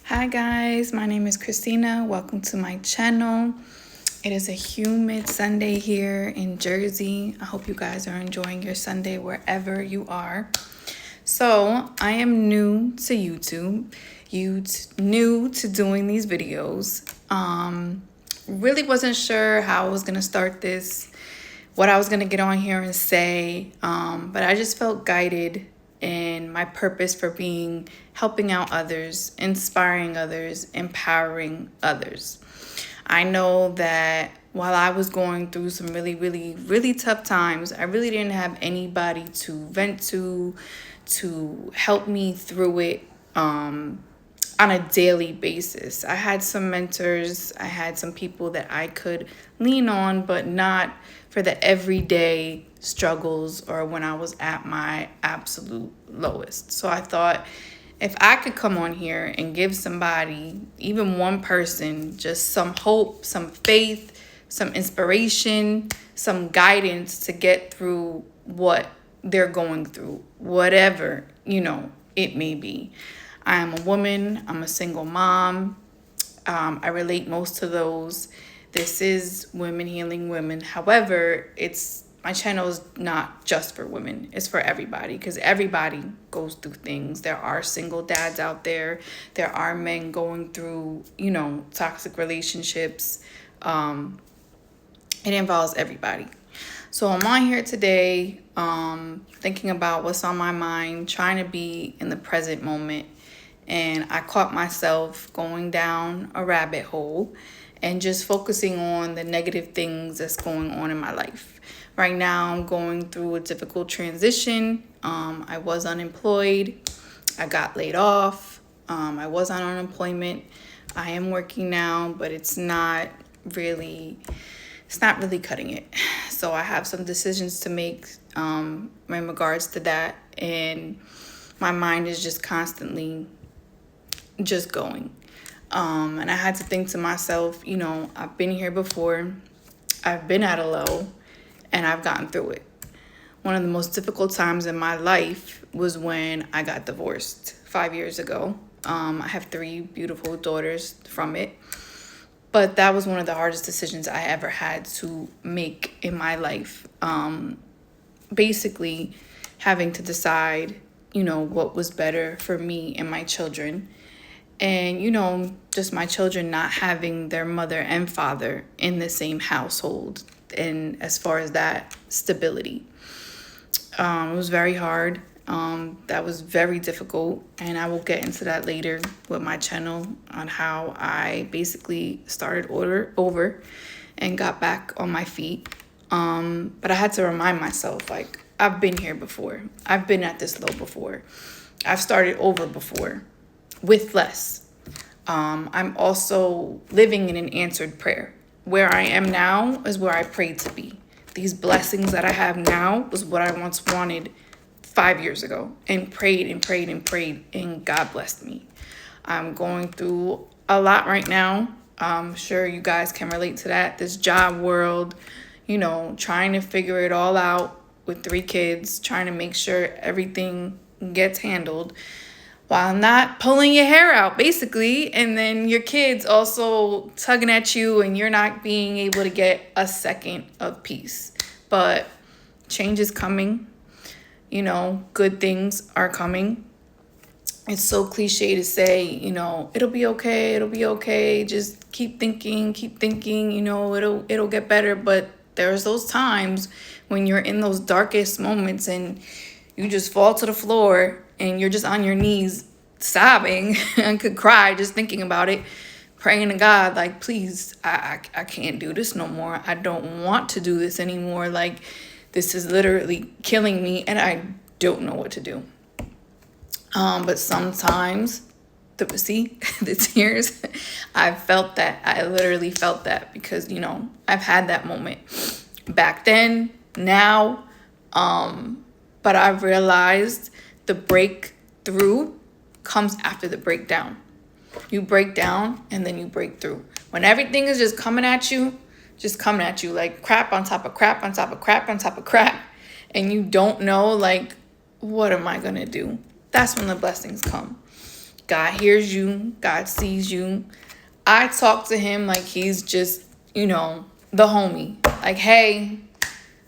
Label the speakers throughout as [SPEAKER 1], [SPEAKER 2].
[SPEAKER 1] Hi guys, my name is Christina. Welcome to my channel. It is a humid Sunday here in Jersey. I hope you guys are enjoying your Sunday wherever you are. So I am new to YouTube, new to doing these videos. Really wasn't sure how I was gonna start this, what I was gonna get on here and say, but I just felt guided in my purpose for helping out others, inspiring others, empowering others. I know that while I was going through some really tough times, I really didn't have anybody to vent to help me through it on a daily basis. I had some mentors, I had some people that I could lean on, but not for the everyday struggles or when I was at my absolute lowest. So I thought if I could come on here and give somebody, even one person, just some hope, some faith, some inspiration, some guidance to get through what they're going through, whatever, it may be. I am a woman, I'm a single mom. I relate most to those. This is Women Healing Women. However, my channel is not just for women. It's for everybody because everybody goes through things. There are single dads out there. There are men going through, toxic relationships. It involves everybody. So I'm on here today thinking about what's on my mind, trying to be in the present moment. And I caught myself going down a rabbit hole and just focusing on the negative things that's going on in my life. Right now, I'm going through a difficult transition. I was unemployed. I got laid off. I was on unemployment. I am working now, but it's not really cutting it. So I have some decisions to make in regards to that. And my mind is just constantly just going. And I had to think to myself, I've been here before. I've been at a low and I've gotten through it. One of the most difficult times in my life was when I got divorced 5 years ago. I have 3 beautiful daughters from it. But that was one of the hardest decisions I ever had to make in my life. Basically having to decide, what was better for me and my children. And, just my children not having their mother and father in the same household. And as far as that stability, it was very hard. That was very difficult. And I will get into that later with my channel on how I basically started over and got back on my feet. But I had to remind myself, I've been here before. I've been at this low before. I've started over before with less. I'm also living in an answered prayer. Where I am now is where I prayed to be. These blessings that I have now was what I once wanted 5 years ago and prayed, and God blessed me. I'm going through a lot right now. I'm sure you guys can relate to that. This job world, trying to figure it all out with 3 kids, trying to make sure everything gets handled while not pulling your hair out, basically. And then your kids also tugging at you and you're not being able to get a second of peace. But change is coming. Good things are coming. It's so cliche to say, it'll be okay. Just keep thinking, it'll get better. But there's those times when you're in those darkest moments and you just fall to the floor and you're just on your knees sobbing and could cry just thinking about it, praying to God, please, I can't do this no more. I don't want to do this anymore. This is literally killing me and I don't know what to do. But sometimes the tears, I felt that. I literally felt that because, I've had that moment back then, now. But I've realized the breakthrough comes after the breakdown. You break down and then you break through. When everything is just coming at you like crap on top of crap on top of crap on top of crap, and you don't know, what am I going to do? That's when the blessings come. God hears you, God sees you. I talk to him like he's just, the homie. Like, hey,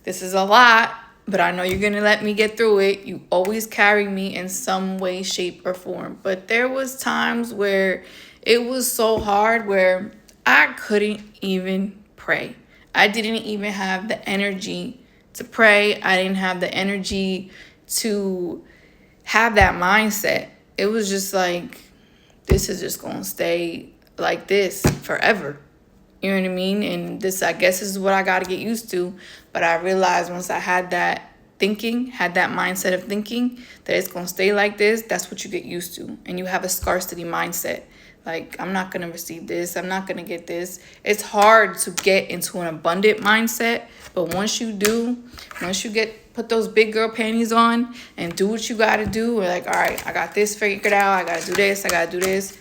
[SPEAKER 1] this is a lot, but I know you're going to let me get through it. You always carry me in some way, shape, or form. But there was times where it was so hard where I couldn't even pray. I didn't even have the energy to pray. I didn't have the energy to have that mindset. It was just like, this is just going to stay like this forever. You know what I mean? And this, I guess, is what I got to get used to. But I realized once I had that mindset of thinking that it's going to stay like this, that's what you get used to. And you have a scarcity mindset. Like, I'm not going to receive this. I'm not going to get this. It's hard to get into an abundant mindset. But once you put those big girl panties on and do what you got to do, we're like, all right, I got this figured out. I got to do this. I got to do this.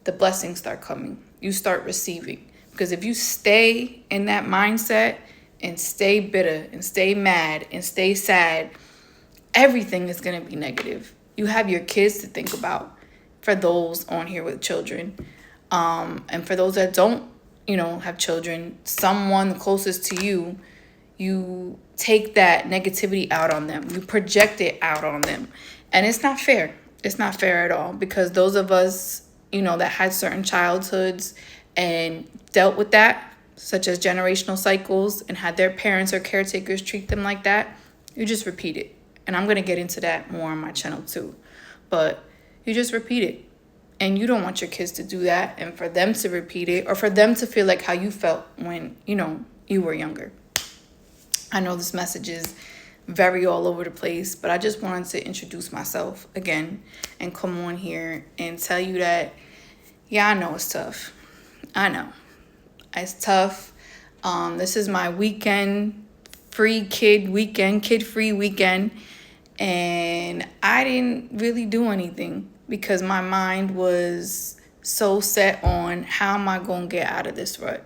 [SPEAKER 1] The blessings start coming. You start receiving. Because if you stay in that mindset and stay bitter and stay mad and stay sad, everything is going to be negative. You have your kids to think about for those on here with children. And for those that don't, have children, someone closest to you, you take that negativity out on them. You project it out on them. And it's not fair. It's not fair at all. Because those of us, that had certain childhoods and dealt with that, such as generational cycles, and had their parents or caretakers treat them like that, you just repeat it. And I'm going to get into that more on my channel too. But you just repeat it. And you don't want your kids to do that and for them to repeat it or for them to feel like how you felt when, you were younger. I know this message is very all over the place, but I just wanted to introduce myself again and come on here and tell you that, yeah, I know it's tough. I know. It's tough. This is my kid-free weekend. And I didn't really do anything because my mind was so set on how am I going to get out of this rut.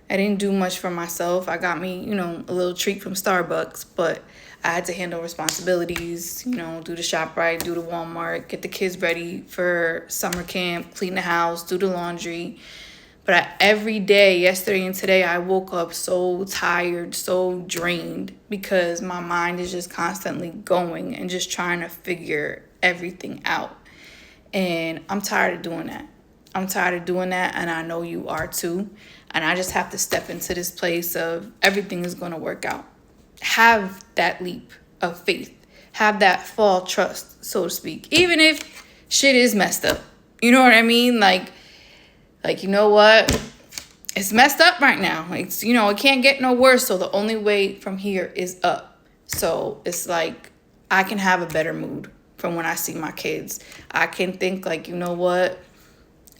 [SPEAKER 1] I didn't do much for myself. I got me, a little treat from Starbucks, but I had to handle responsibilities, do the ShopRite, do the Walmart, get the kids ready for summer camp, clean the house, do the laundry. But every day, yesterday and today, I woke up so tired, so drained because my mind is just constantly going and just trying to figure everything out. And I'm tired of doing that. And I know you are too. And I just have to step into this place of everything is going to work out. Have that leap of faith. Have that fall trust, so to speak. Even if shit is messed up. You know what I mean? Like, you know what? It's messed up right now. It's, it can't get no worse. So the only way from here is up. So it's like I can have a better mood from when I see my kids. I can think like, you know what?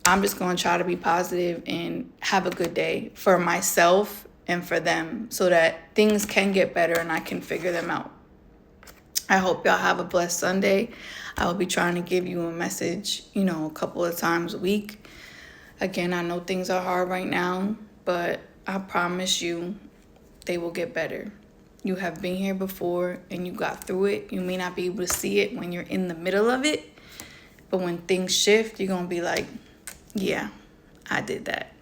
[SPEAKER 1] I'm just going to try to be positive and have a good day for myself and for them so that things can get better and I can figure them out. I hope y'all have a blessed Sunday. I will be trying to give you a message, a couple of times a week. Again, I know things are hard right now, but I promise you they will get better. You have been here before and you got through it. You may not be able to see it when you're in the middle of it, but when things shift, you're going to be like, yeah, I did that.